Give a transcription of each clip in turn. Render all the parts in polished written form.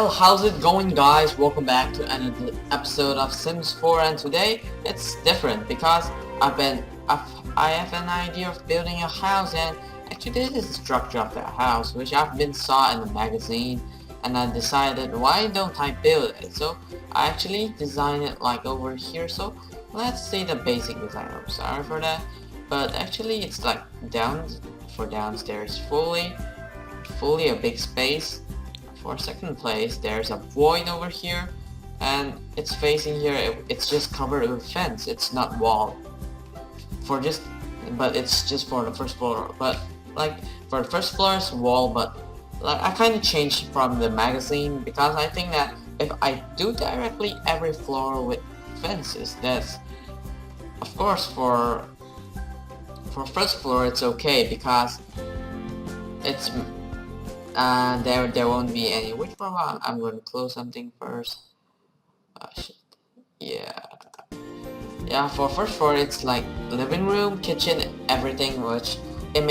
Well, how's it going, guys? Welcome back to another episode of Sims 4, and today it's different because I have an idea of building a house, and actually this is the structure of that house which I've been saw in the magazine, and I decided why don't I build it. So I actually designed it like over here. So let's see the basic design. I'm sorry for that, but actually it's like downstairs fully a big space. For second place, there's a void over here, and it's facing here. It's just covered with fence. It's not wall. But it's just for the first floor. But like for the first floor, it's wall. But like I kind of changed from the magazine because I think that if I do directly every floor with fences, that's of course for first floor it's okay because it's there won't be any. Which one? I'm going to close something first. Shit. Yeah, for first floor it's like living room, kitchen, everything, which it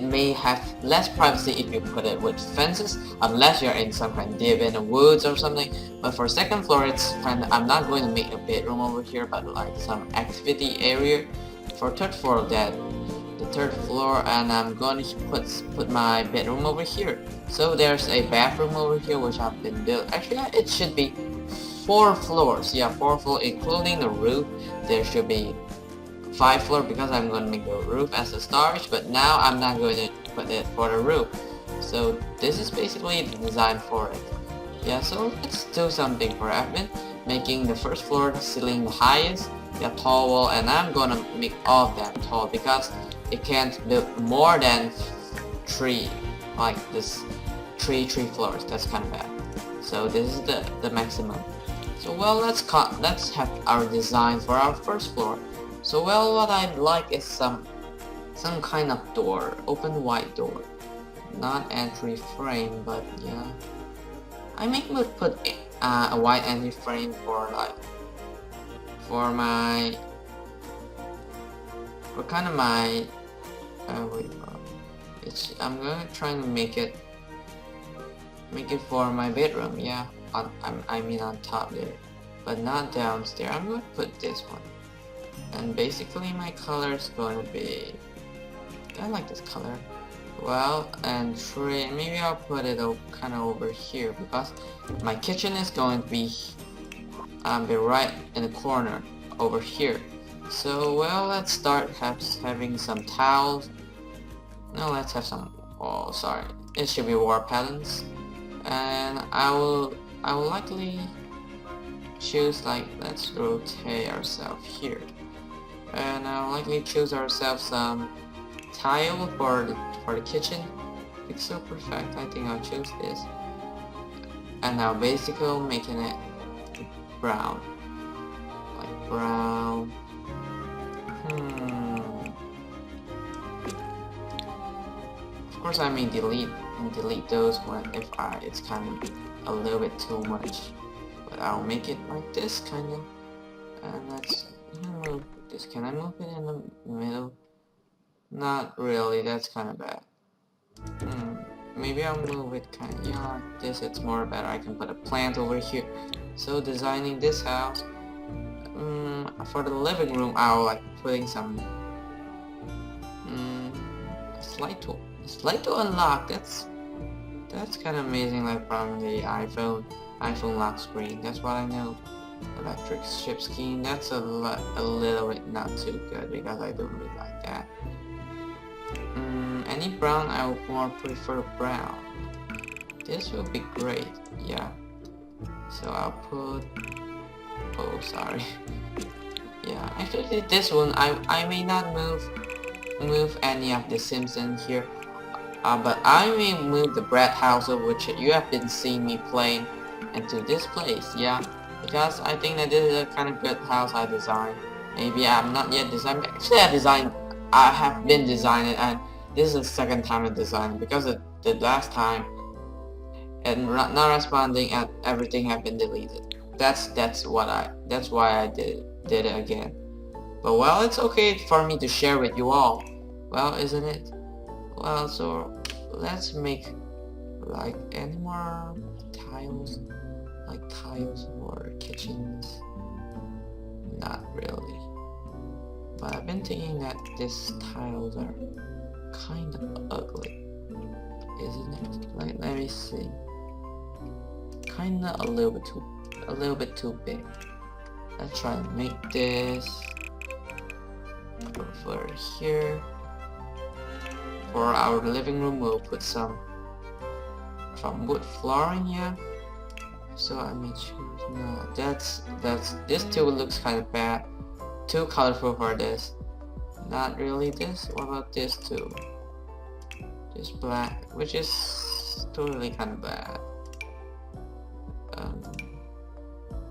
may have less privacy if you put it with fences, unless you're in some kind of deep in the woods or something. But for second floor it's kind of, I'm not going to make a bedroom over here, but like some activity area. For third floor, the third floor, and I'm going to put my bedroom over here. So there's a bathroom over here which I've been built. Actually it should be 4 floors. Yeah, 4 floors including the roof. There should be 5 floors because I'm going to make the roof as a storage, but now I'm not going to put it for the roof. So this is basically the design for it. Yeah, so let's do something for it. I've been making the first floor ceiling the highest, the tall wall, and I'm gonna make all of that tall because it can't build more than 3, like this 3 floors. That's kind of bad. So this is the maximum. So well, let's have our design for our first floor. So well, what I'd like is some kind of door, open wide door, not entry frame, but yeah, I may put a wide entry frame for like for kind of my I'm gonna try to make it for my bedroom. Yeah, I mean on top there, but not downstairs. I'm gonna put this one, and basically my color is gonna be, I like this color. Well, and maybe I'll put it kind of over here because my kitchen is going to be right in the corner over here. So well, let's start having some towels. No, let's have some, oh sorry, it should be wall patterns, and I will likely choose, like, let's rotate ourselves here, and I'll likely choose ourselves some tile for the kitchen. It's so perfect. I think I'll choose this, and now basically making it brown, like brown. Of course I may delete those if it's kind of a little bit too much, but I'll make it like this kind of, and let's move this. Can I move it in the middle? Not really, that's kind of bad. Maybe I'll move it kind of, yeah, like this. It's more better. I can put a plant over here. So designing this house, for the living room I'll like putting some slide to unlock. That's kind of amazing, like from the iPhone lock screen. That's what I know. Electric strip scheme, that's a little bit not too good because I don't really like that. Any brown, I would more prefer brown. This will be great. Yeah, so I'll put, oh sorry, yeah, actually this one I may not move any of the Sims in here, but I may move the bread house, which you have been seeing me playing, into this place. Yeah, because I think that this is a kind of good house I designed. Maybe I'm not yet designed, but actually I have been designing, and this is the second time I designed because the last time and not responding and everything have been deleted. That's why I did it again. But well, it's okay for me to share with you all. Well, isn't it? Well, so let's make like any more tiles? Like tiles for kitchens? Not really. But I've been thinking that these tiles are kind of ugly, isn't it? Like, let me see. Kinda a little bit too big. Let's try to make this over here. For our living room, we'll put some wood flooring here. So I may choose, no, that's this too looks kind of bad. Too colorful for this. Not really this. What about this too? This black, which is totally kind of bad.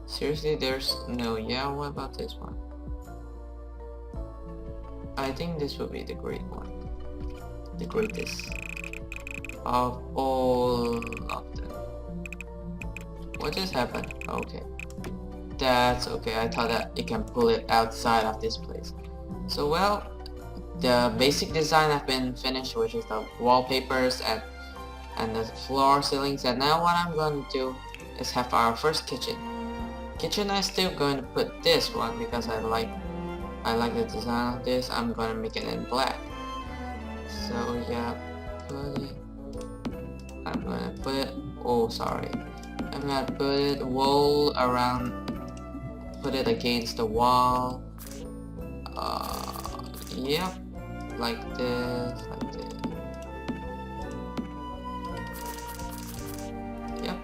Seriously, there's no, yeah, what about this one? I think this will be the great one. The greatest of all of them. What just happened? Okay. That's okay, I thought that it can pull it outside of this place. So well, the basic design have been finished, which is the wallpapers and the floor ceilings, and now what I'm going to do is have our first kitchen. I'm still going to put this one because I like the design of this. I'm going to make it in black. So yeah, put it. I'm going to put it, oh sorry. I'm going to put it wall around, put it against the wall. Yep, like this, like this. Yep.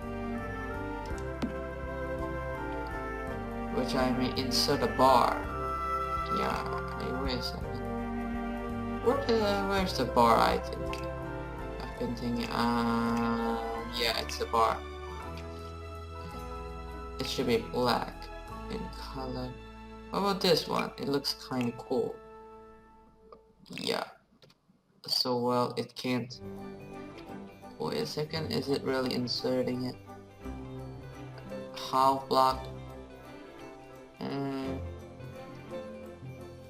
Which I may insert a bar. Yeah, hey, wait a second. Where's the bar, I think? I've been thinking, yeah, it's the bar. It should be black in color. What about this one? It looks kind of cool. Yeah. So well, it can't. Wait a second, is it really inserting it? Half block.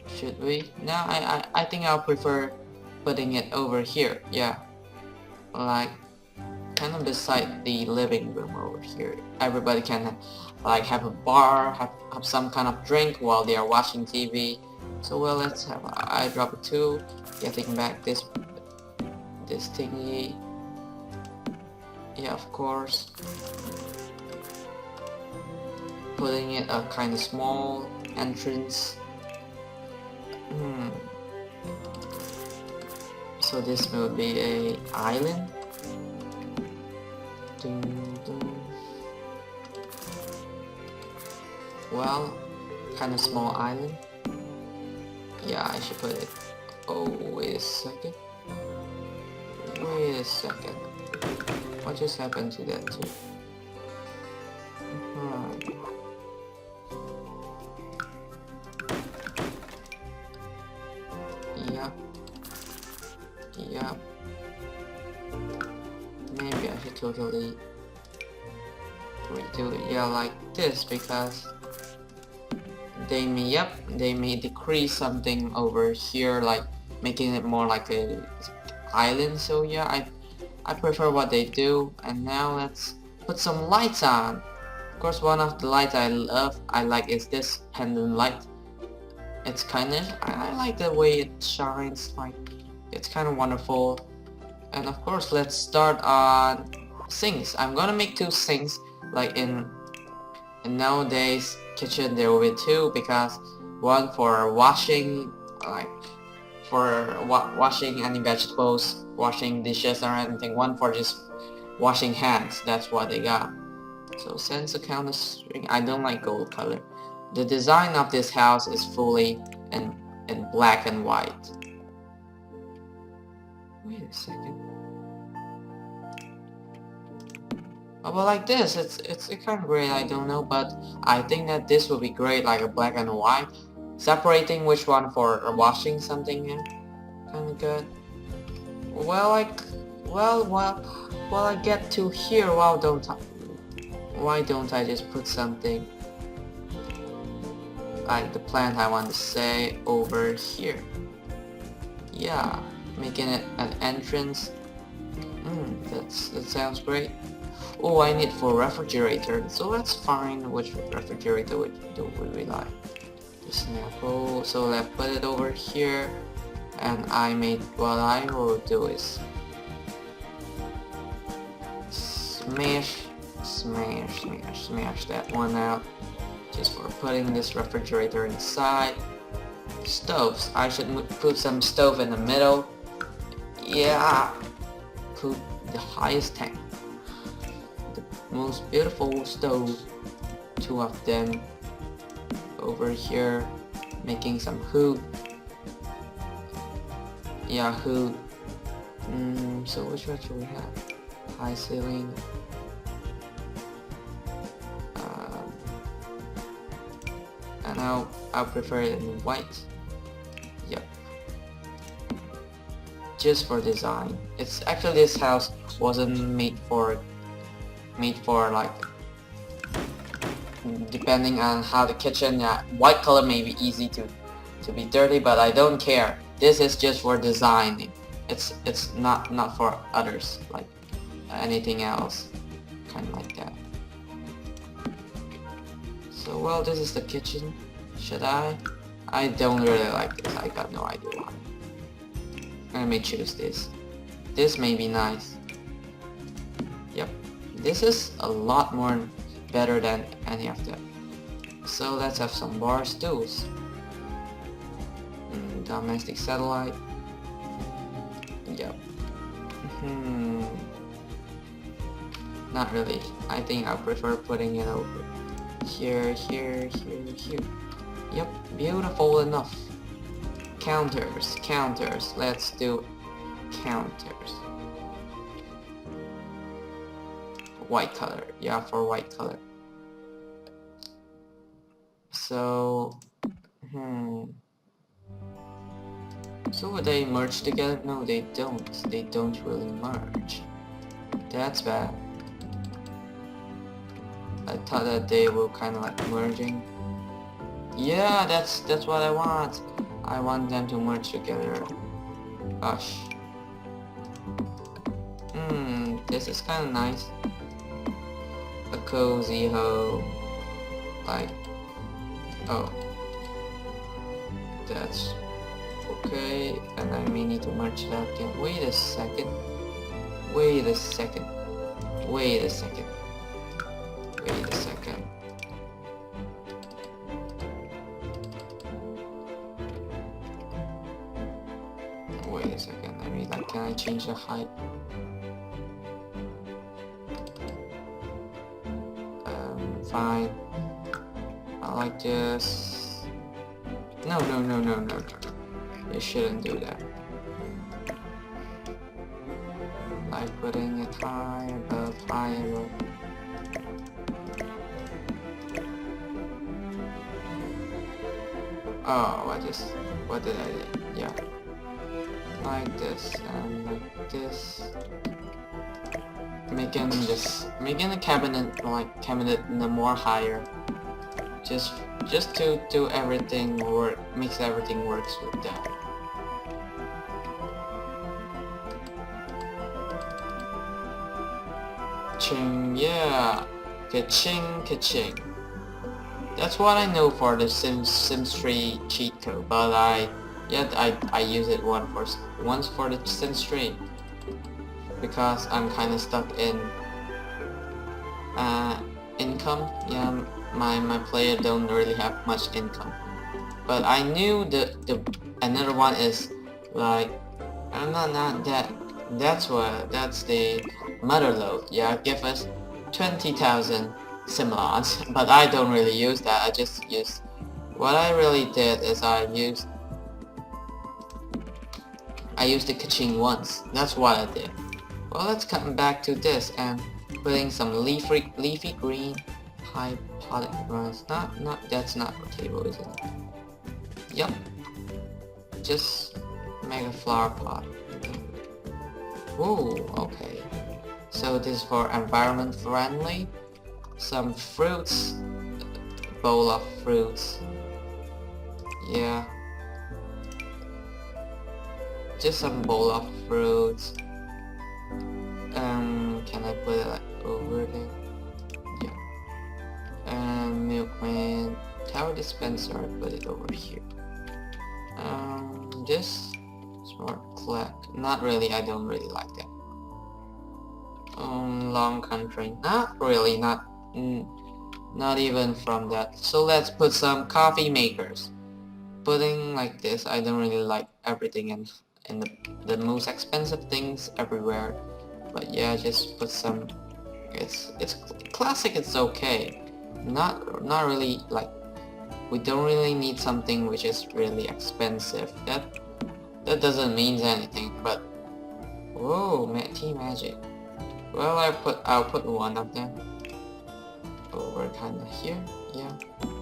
Should we? No, I think I'll prefer putting it over here. Yeah. Like kind of beside the living room over here. Everybody can like have a bar, have some kind of drink while they are watching TV. So well, let's have I drop a 2, getting back this thingy. Yeah, of course. Putting it a kind of small entrance. So this will be a island. Dun, dun. Well, kind of small island. Yeah, I should put it. Oh, wait a second. Wait a second. What just happened to that too? Yep. Yep. Maybe I should totally redo it. Yeah, like this, because they may decrease something over here, like making it more like a island. So yeah, I prefer what they do. And now let's put some lights on. Of course, one of the lights I like is this pendant light. It's kind of, I like the way it shines, like it's kind of wonderful. And of course, let's start on sinks. I'm gonna make 2 sinks, like in nowadays kitchen there will be 2, because one for washing, like for washing any vegetables, washing dishes or anything, one for just washing hands. That's what they got. So since the counter string, I don't like gold color. The design of this house is fully in black and white. Wait a second. Oh, but like this, it's kind of great. I don't know, but I think that this will be great, like a black and white, separating which one for washing something. Yeah, kind of good. Well, I get to here. Why don't I just put something like the plant I want to say over here? Yeah, making it an entrance. That sounds great. Oh, I need for refrigerator, so that's fine. Which refrigerator would we like? The Snapple. So let's put it over here, and what I will do is smash that one out, just for putting this refrigerator inside. Stoves. I should put some stove in the middle. Yeah. Put the highest tank. The most beautiful stove. 2 of them over here. Making some hood. Yeah, hood. So which one should we have? High ceiling. And I'll prefer it in white. Yep. Just for design. It's actually, this house wasn't made for like, depending on how the kitchen. White color may be easy to be dirty, but I don't care. This is just for designing. It's not for others, like anything else, kind of like that. So well, this is the kitchen. Should I don't really like this. I got no idea why. I may choose this. This may be nice. Yep, this is a lot more better than any of them. So let's have some bar stools. Domestic satellite. Yep. Not really. I think I prefer putting it over here. Yep, beautiful enough. Counters. Let's do counters. White color. Yeah, for white color. So, so would they merge together? No, they don't. They don't really merge. That's bad. I thought that they were kind of like merging. Yeah, that's what I want. I want them to merge together. Gosh. This is kind of nice. A cozy home. Like, oh, that's okay. And I may need to merge that again. Wait a second. I mean, like, can I change the height? Fine. I like this. No. You shouldn't do that. Like putting it high above. Oh, what did I do? Yeah. Like this and like this. Making the cabinet more higher. Just to do everything work, makes everything works with that. Ching, yeah. Ka-ching. That's what I know for the Sims 3 cheat code, but I use it once for the Sims 3 because I'm kind of stuck in income. Yeah, my player don't really have much income, but I knew the another one is like, I'm not that. That's the mother load. Yeah, give us 20,000 simulons, but I don't really use that. I just use, what I really did is I used the Kaching once. That's what I did. Well, let's come back to this and putting some leafy green high potted plants. That's not a table, is it? Yep. Just make a flower pot. Whoa, okay. So this is for environment friendly. Some fruits. Bowl of fruits. Yeah. Just some bowl of fruits. Can I put it like, over there. Yeah. And milkman, tower dispenser, I put it over here. This smart clock, not really, I don't really like that. Long country, not really, not even from that. So let's put some coffee makers. Putting like this, I don't really like everything in the most expensive things everywhere. But yeah, just put some. It's classic. It's okay. Not really like. We don't really need something which is really expensive. That doesn't mean anything. But whoa, tea magic. Well, I'll put one of them over kind of here. Yeah.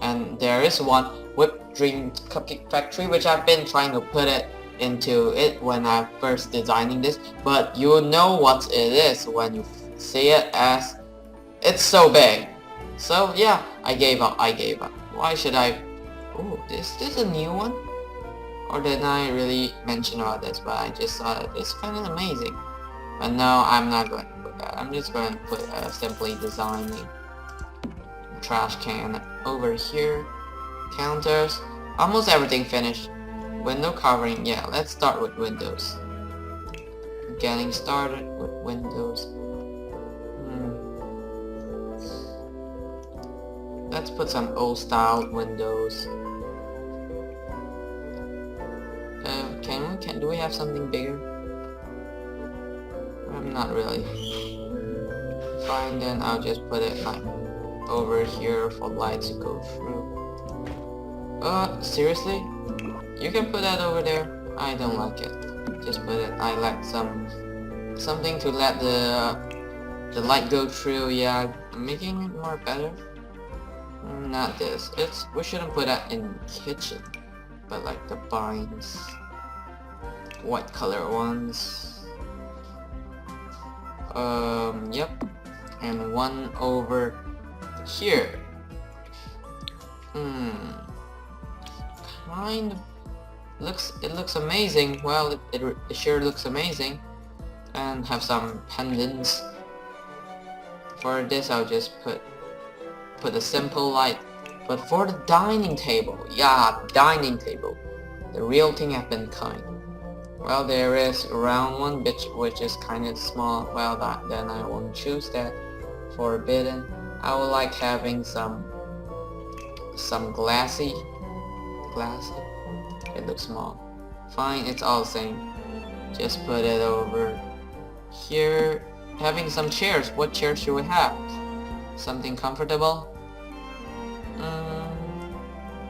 And there is one whipped dream cupcake factory which I've been trying to put it into it when I first designing this, but you know what it is when you see it, as it's so big. So yeah, I gave up. Why should I? Oh, is this a new one? Or did I really mention about this? But I just thought it's kind of amazing. But no, I'm not going to put that. I'm just going to put simply designing trash can over here. Counters, almost everything finished. Window covering, yeah, let's start with windows. Getting started with windows. Let's put some old style windows. Do we have something bigger? Not really. Fine, then I'll just put it like over here for lights to go through. Seriously? You can put that over there? I don't like it. Just put it. I like something to let the light go through. Yeah, I'm making it more better. Not this. We shouldn't put that in kitchen, but like the blinds, white color ones. Yep. And one over here. Kind of looks amazing. Well, it sure looks amazing. And have some pendants. For this, I'll just put a simple light. But for the dining table, yeah, dining table, the real thing have been kind. Well, there is a round one which is kind of small. Well, then I won't choose that. Forbidden. I would like having some glassy. It looks small. Fine, it's all the same. Just put it over here. Having some chairs. What chairs should we have? Something comfortable?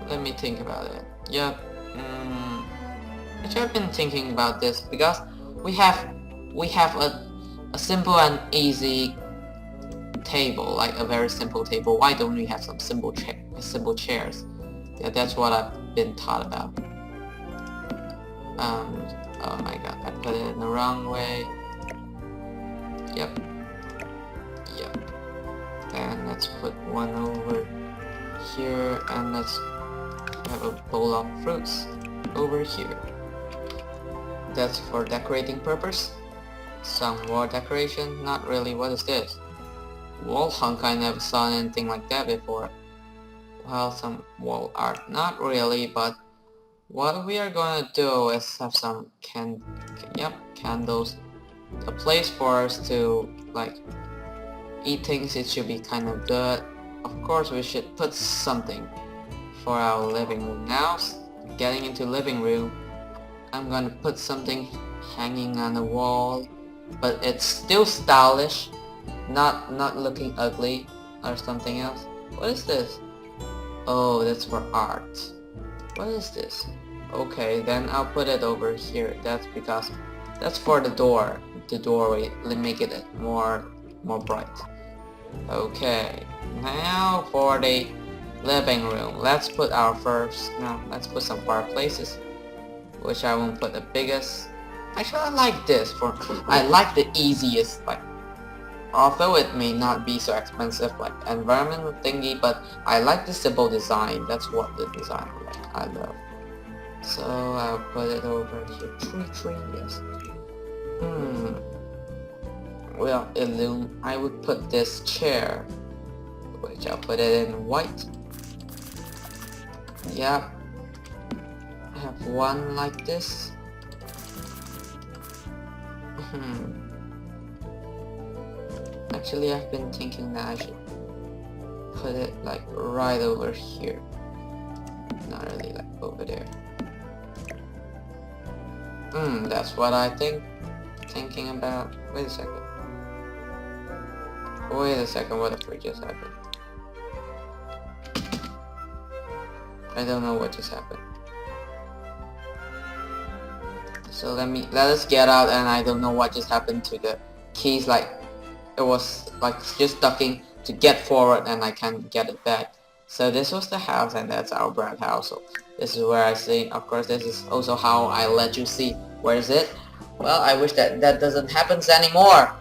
Let me think about it. Yep. Actually, I've been thinking about this because we have a simple and easy table, like a very simple table. Why don't we have some simple chairs? Yeah, that's what I've been taught about. Oh my god, I put it in the wrong way. Yep. And let's put one over here, and let's have a bowl of fruits over here. That's for decorating purpose. Some wall decoration, not really. What is this? Wall hunk, I never saw anything like that before. Well, some wall art, not really, but what we are gonna do is have some candles. A place for us to like eat things. It should be kind of good. Of course, we should put something for our living room. Now, getting into living room, I'm gonna put something hanging on the wall, but it's still stylish, not looking ugly or something else. What is this? Oh, that's for art. What is this? Okay, then I'll put it over here. That's because that's for the doorway. Let me make it more bright. Okay, now for the living room. Let's put let's put some fireplaces, which I won't put the biggest. Actually, I like this I like the easiest, like, although it may not be so expensive like environmental thingy, but I like the simple design. That's what the design I love. So I'll put it over here. Tree, yes. will I would put this chair, which I'll put it in white. Yeah, I have one like this. Actually, I've been thinking that I should put it like right over here, not really like over there. That's what I thinking about. Wait a second, what the frick just happened? I don't know what just happened. So let us get out, and I don't know what just happened to the keys. Like it was like just ducking to get forward, and I can't get it back. So this was the house, and that's our Brad house. So this is where I see. Of course, this is also how I let you see where is it. Well, I wish that doesn't happen anymore.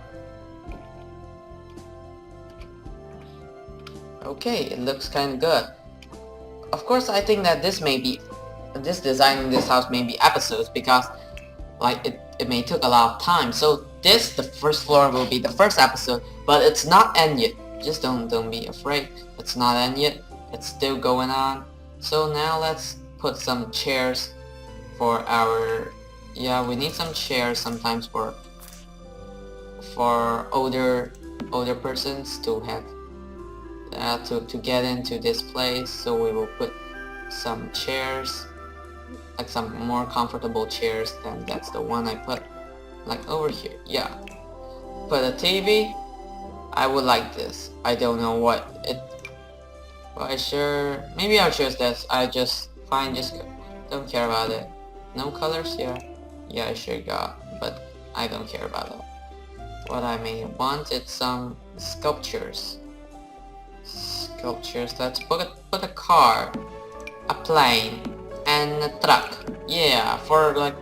Okay, it looks kind of good. Of course, I think that this designing this house may be episodes, because like it may took a lot of time. So the first floor will be the first episode, but it's not end yet. Just don't be afraid. It's not end yet. It's still going on. So now let's put some chairs for our, yeah, we need some chairs sometimes for older persons to have to get into this place. So we will put some chairs, like some more comfortable chairs, and that's the one I put like over here. Yeah, put a TV. I would like this. I don't know what it, but maybe I'll choose this. I just don't care about it. No colors. Yeah, I sure got, but I don't care about it. What I may want is some sculptures. Let's put a car, a plane, and a truck. Yeah, for like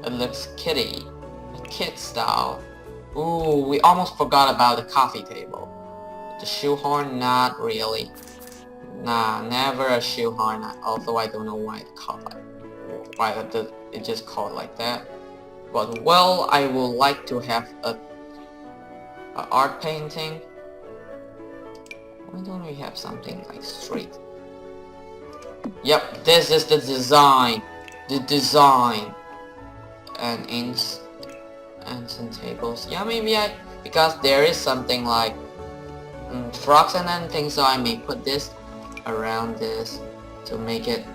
it looks kid style. Ooh, we almost forgot about the coffee table. The shoehorn, not really. Nah, never a shoehorn. Although I don't know why it just called like that. But well, I would like to have a art painting. Why don't we have something like straight? Yep, this is the design. And inks and some tables. Yeah, maybe because there is something like frogs and anything, so I may put this around this to make it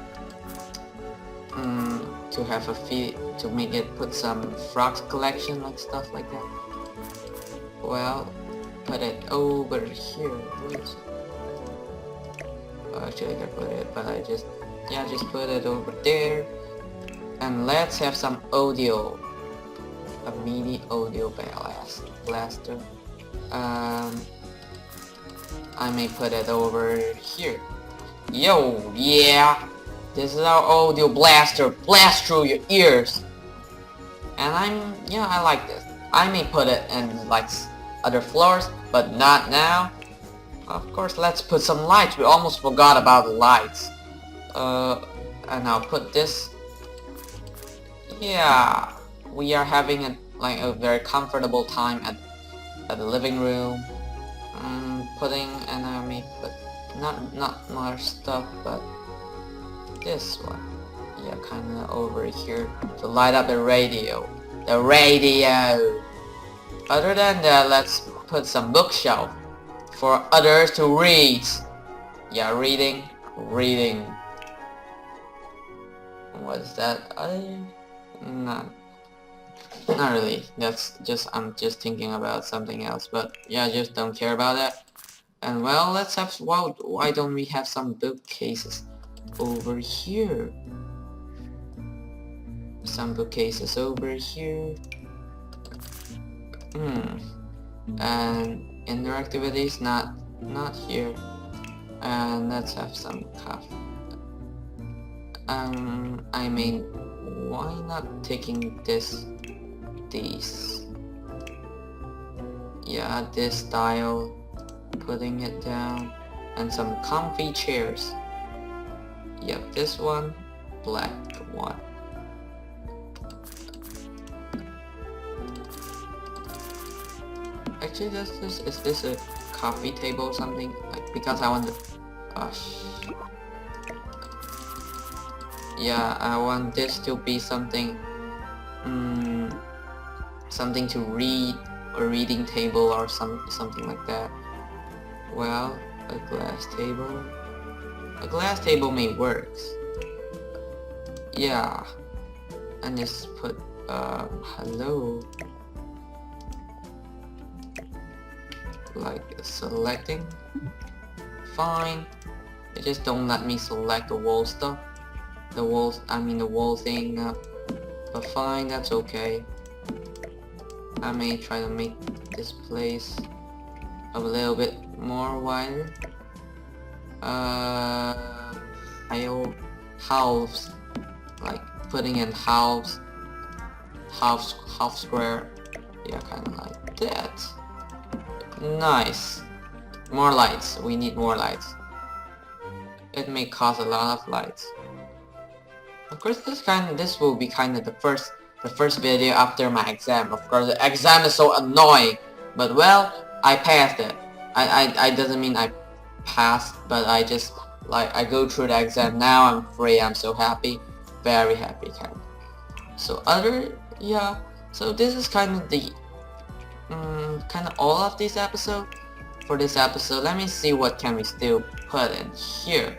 to have a to make it put some frogs collection, like stuff like that. Well, put it over here. Where is it? Oh, actually I can put it, but I just put it over there. And let's have some audio, a mini audio blaster. I may put it over here. Yo, yeah, this is our audio blaster. Blast through your ears. And I like this. I may put it in like other floors, but not now. Of course, let's put some lights. We almost forgot about the lights. And I'll put this. Yeah, we are having a very comfortable time at the living room. And I may put not more stuff, but this one. Yeah, kinda over here to light up the radio. Other than that, let's put some bookshelf for others to read. Yeah, reading. What's that? Not really. I'm just thinking about something else. But yeah, just don't care about that. And well, let's have. Why don't we have some bookcases over here? Some bookcases over here. And indoor activities not here. And let's have some coffee. I mean, why not taking these? Yeah, this style, putting it down, and some comfy chairs. Yep, this one, black one. Actually, is this a coffee table or something? Like, because I want to... yeah, I want this to be something... something to read, a reading table or something like that. Well, a glass table. A glass table may work. Yeah. And just put hello. Like selecting. Fine. It just don't let me select the wall stuff. The walls, I mean the wall thing. But fine, that's okay. I may try to make this place a little bit more wider. Halves, like putting in half square. Yeah, kind of like that. Nice. More lights. We need more lights. It may cost a lot of lights. Of course, this will be kind of the first video after my exam. Of course, the exam is so annoying, but well, I passed it. I doesn't mean I passed, but I just like I go through the exam. Now I'm free. I'm so happy, very happy, kind of. So so this is kind of the all of this episode. For this episode, let me see what can we still put in here.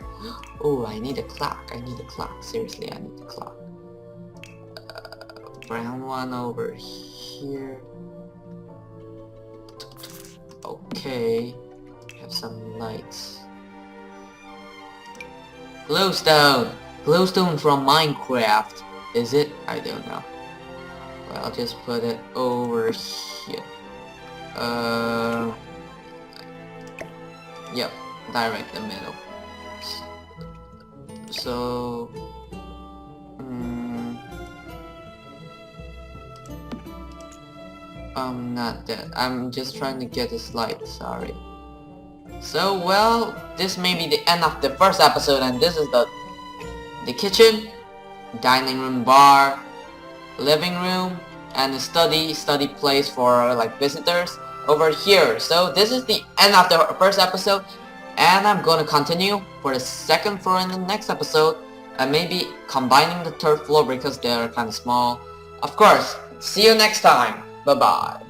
Oh, I need a clock. Seriously, I need a clock. Brown one over here. Okay. Have some lights. Glowstone! Glowstone from Minecraft. Is it? I don't know. Well, I'll just put it over here. Yep, direct the middle. So not that. I'm just trying to get this light, sorry. So well, this may be the end of the first episode, and this is the kitchen, dining room, bar, living room, and a study place for like visitors over here. So this is the end of the first episode, and I'm gonna continue for the second floor in the next episode, and maybe combining the third floor because they're kind of small. Of course, see you next time. Bye bye.